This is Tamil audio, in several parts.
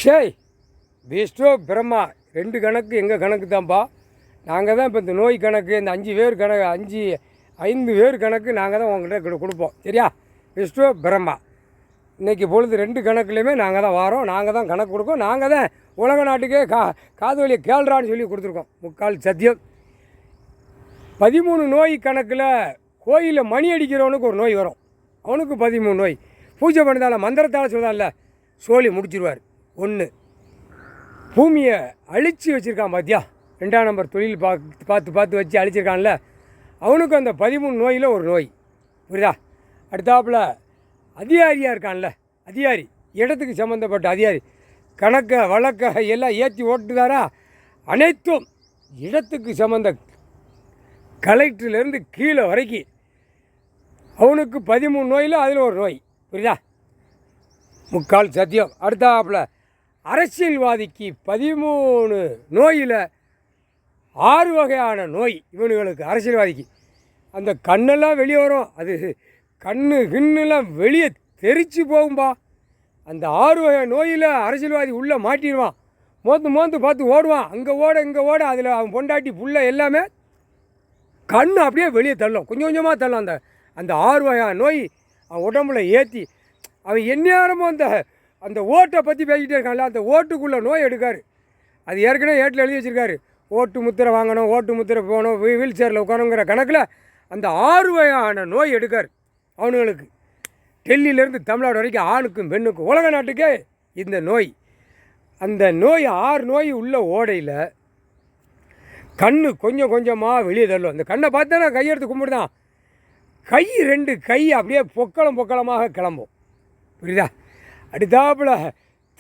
ஷேய் விஷ்ணு பிரம்மா 2 கணக்கு எங்கள் கணக்கு தான்ப்பா. நாங்கள் தான் இப்போ இந்த நோய் கணக்கு, இந்த 5 பேர் கணக்கு, 5 பேர் கணக்கு நாங்கள் தான் உங்கள்கிட்ட கொடுப்போம். சரியா? விஷ்ணு பிரம்மா இன்றைக்கி பொழுது 2 கணக்குலையுமே நாங்கள் தான் வாரோம், நாங்கள் தான் கணக்கு கொடுக்கோம். நாங்கள் தான் உலக நாட்டுக்கே காது வழியை கேள்றான்னு சொல்லி கொடுத்துருக்கோம். முக்கால் சத்தியம். 13 நோய் கணக்கில் கோயிலில் மணி அடிக்கிறவனுக்கு ஒரு நோய் வரும், அவனுக்கு 13 நோய். பூஜை பண்ணதால மந்திரத்தால் சொல்லுதான்ல சோழி முடிச்சிருவார். 1 பூமியை அழித்து வச்சுருக்கான் பார்த்தியா, 2ஆம் நம்பர் தொழில் பார்த்து வச்சு அழிச்சிருக்கான்ல, அவனுக்கு அந்த 13 நோயில் ஒரு நோய். புரியுதா? அடுத்தாப்புல அதிகாரியாக இருக்கான்ல, அதிகாரி இடத்துக்கு சம்மந்தப்பட்ட அதிகாரி, கணக்கை வழக்கை எல்லாம் ஏற்றி ஓட்டுதாரா, அனைத்தும் இடத்துக்கு சம்மந்த கலெக்டர்லேருந்து கீழே வரைக்கும் அவனுக்கு 13 நோயில் அதில் ஒரு நோய். புரியுதா? முக்கால் சத்தியம். அடுத்தாப்புல அரசியல்வாதிக்கு 13 நோயில் 6 வகையான நோய் இவனுங்களுக்கு. அரசியல்வாதிக்கு அந்த கண்ணெல்லாம் வெளியே வரும், அது கிண்ணுலாம் வெளியே தெரிச்சு போகும்பா. அந்த 6 வகை நோயில் அரசியல்வாதி உள்ளே மாட்டிடுவான். மோந்து பார்த்து ஓடுவான், அங்கே ஓட இங்கே ஓட. அதில் அவன் பொண்டாட்டி புள்ள எல்லாமே கண் அப்படியே வெளியே தள்ளும், கொஞ்சம் கொஞ்சமாக தள்ளும். அந்த 6 வகையான நோய் அவன் உடம்புல ஏற்றி அவன் எந்நேரமும் அந்த ஓட்டை பற்றி பேசிக்கிட்டே இருக்கான்ல, அந்த ஓட்டுக்குள்ளே நோய் எடுக்கார். அது ஏற்கனவே ஏட்டில் எழுதி வச்சுருக்காரு, ஓட்டு முத்திரை வாங்கணும், ஓட்டு முத்திரை போகணும், வீல் சேரில் உட்காரணுங்கிற கணக்கில் அந்த 6 வகையான நோய் எடுக்கார் அவனுங்களுக்கு. டெல்லியிலேருந்து தமிழ்நாடு வரைக்கும் ஆணுக்கும் பெண்ணுக்கும் உலக நாட்டுக்கே இந்த நோய். அந்த நோய் 6 நோய் உள்ள ஓடையில் கண்ணு கொஞ்சம் கொஞ்சமாக வெளியே தள்ளும். அந்த கண்ணை பார்த்தா கையெடுத்து கும்பிடுதான், கை 2 கை அப்படியே பொக்களமாக கிளம்பும். புரியுதா? அடுத்தாப்புல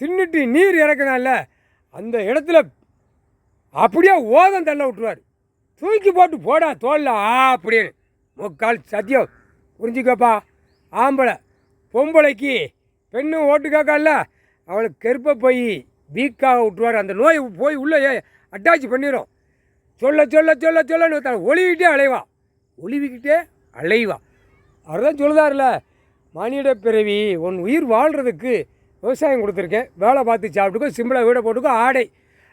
தின்னுட்டு நீர் இறக்குனால அந்த இடத்துல அப்படியே ஓதம் தள்ள விட்டுருவார், தூக்கி போட்டு போடா தோல்ல அப்படின்னு. முக்கால் சத்தியம். புரிஞ்சுக்கப்பா. ஆம்பளை பொம்பளைக்கு பெண்ணு ஓட்டு காக்கல, அவளுக்கு கெருப்பை போய் வீக்காக விட்டுருவார். அந்த நோய் போய் உள்ளே அட்டாச் பண்ணிடும். சொல்லன்னு ஒளிவிக்கிட்டே அலைவா. அவர் தான் சொல்லுதார்ல, மனித பிறவி உன் உயிர் வாழ்கிறதுக்கு விவசாயம் கொடுத்துருக்கேன், வேலை பார்த்து சாப்பிட்டுக்கோ, சிம்பிளாக வீடை போட்டுக்கோ, ஆடை.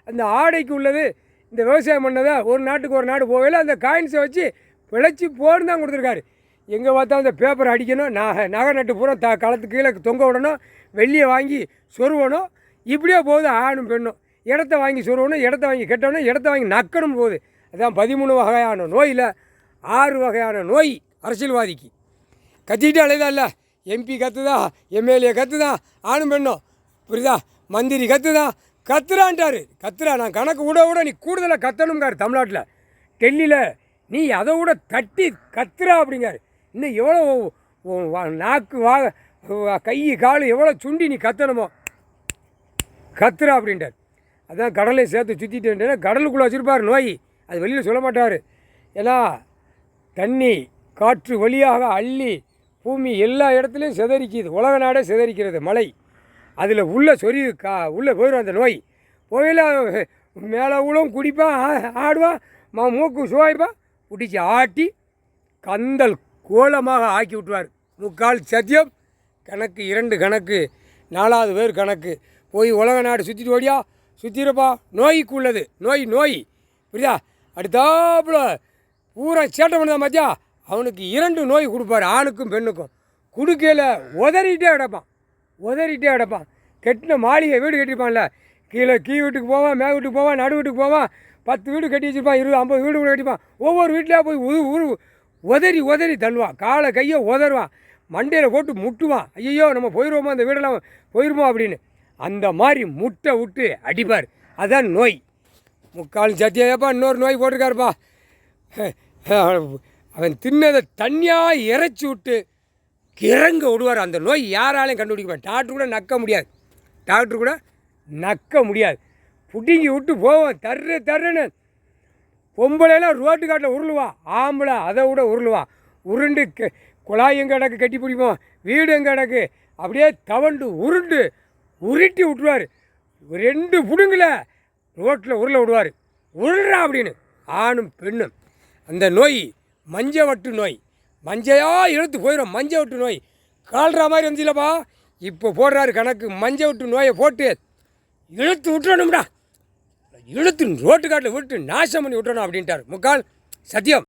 அந்த ஆடைக்கு உள்ளது இந்த விவசாயம் பண்ணதை ஒரு நாட்டுக்கு ஒரு நாடு போகல, அந்த காயின்ஸை வச்சு பிழைச்சி போன்னு தான் கொடுத்துருக்காரு. எங்கே பார்த்தா அந்த பேப்பர் அடிக்கணும், நகை நட்டு பூரா களத்துக்கு கீழே தொங்க விடணும், வெள்ளியை வாங்கி சொருவணும். இப்படியே போகுது ஆணும் பெண்ணும். இடத்த வாங்கி சொருவணும், இடத்த வாங்கி கெட்டணும், இடத்த வாங்கி நக்கணும் போகுது. அதான் 13 வகையான நோயில் 6 வகையான நோய் அரசியல்வாதிக்கு. கத்திக்கிட்டே அலைதான் இல்லை, எம்பி கற்றுதான், எம்எல்ஏ கற்றுதான், ஆணும் பெண்ணும். புரியுதா? மந்திரி கத்துறான்ட்டார். நான் கணக்கு விட நீ கூடுதலாக கத்தணுங்காரு தமிழ்நாட்டில். டெல்லியில் நீ அதை விட தட்டி கத்துறா அப்படிங்காரு. இன்னும் எவ்வளோ நாக்கு கை கால் எவ்வளோ சுண்டி நீ கத்தணுமோ கத்துறா அப்படின்ட்டார். அதான் கடலை சேர்த்து சுற்றிட்டு கடலுக்குள்ளே வச்சுருப்பார் நோய், அது வெளியில் சொல்ல மாட்டார். ஏன்னா தண்ணி காற்று வழியாக அள்ளி பூமி எல்லா இடத்துலையும் சிதறிக்குது, உலக நாடே சிதறிக்கிறது மழை. அதில் உள்ளே உள்ளே போயிடும் அந்த நோய். போயில மேலே உளவும் குடிப்பான், ஆடுவான், மூக்கு சுவாய்ப்பான், பிடிச்சி ஆட்டி கந்தல் கோலமாக ஆக்கி விட்டுருவார். முக்கால் சத்தியம். கணக்கு 2 கணக்கு, 4வது பேர் கணக்கு. போய் உலக நாடு சுற்றிட்டு ஓடியா, சுற்றிருப்பா. நோய்க்கு உள்ளது நோய். புரியுதா? அடுத்தாப்புல பூரா சேட்டை பண்ணுதான் பார்த்தியா, அவனுக்கு 2 நோய் கொடுப்பார், ஆணுக்கும் பெண்ணுக்கும். குடுக்கையில் உதறிட்டே கிடப்பான். கெட்டின மாளிகை வீடு கட்டியிருப்பான்ல, கீழே வீட்டுக்கு போவான், மேல் வீட்டுக்கு போவான், நடு வீட்டுக்கு போவான், 10 வீடு கட்டி வச்சுருப்பான், 20-50 வீடு கூட கட்டிப்பான். ஒவ்வொரு வீட்டிலையா போய் உதறி தள்ளுவான், காலை கையை உதறுவான், மண்டையில் போட்டு முட்டுவான். ஐயோ நம்ம போயிடுவோமா, அந்த வீடெல்லாம் போயிடுமோ அப்படின்னு. அந்த மாதிரி முட்டை விட்டு அடிப்பார். அதான் நோய். முக்கால் சத்தியாப்பா இன்னொரு நோய் போட்டிருக்காருப்பா. அவன் தின்னதை தண்ணியாக இறைச்சி விட்டு கிறங்க விடுவார். அந்த நோய் யாராலையும் கண்டுபிடிக்க, டாக்டர் கூட நக்க முடியாது. புட்டிங்கி விட்டு போவான் தர்றன்னு. பொம்பளையெல்லாம் ரோட்டு காட்டில் உருளுவான், ஆம்பளை அதை விட உருளுவான். உருண்டு குழாய் எங்கே கிடக்கு கட்டி பிடிப்போம், வீடு எங்கே கிடக்கு அப்படியே தவண்டு உருட்டி விட்டுருவார். 2 புடுங்கில் ரோட்டில் விடுவார். உருள்றா அப்படின்னு. ஆணும் பெண்ணும். அந்த நோய் மஞ்சவட்டு நோய், மஞ்சையாக இழுத்து போயிடும். மஞ்சவட்டு நோய் கால்ற மாதிரி வந்துச்சுலப்பா. இப்போ போடுறாரு கணக்கு. மஞ்சவட்டு நோயை போட்டு இழுத்து விட்டுறணும்டா, இழுத்து ரோட்டு காட்டில் விட்டு நாசம் பண்ணி விட்டுறணும் அப்படின்ட்டார் முக்கால் சத்தியம்.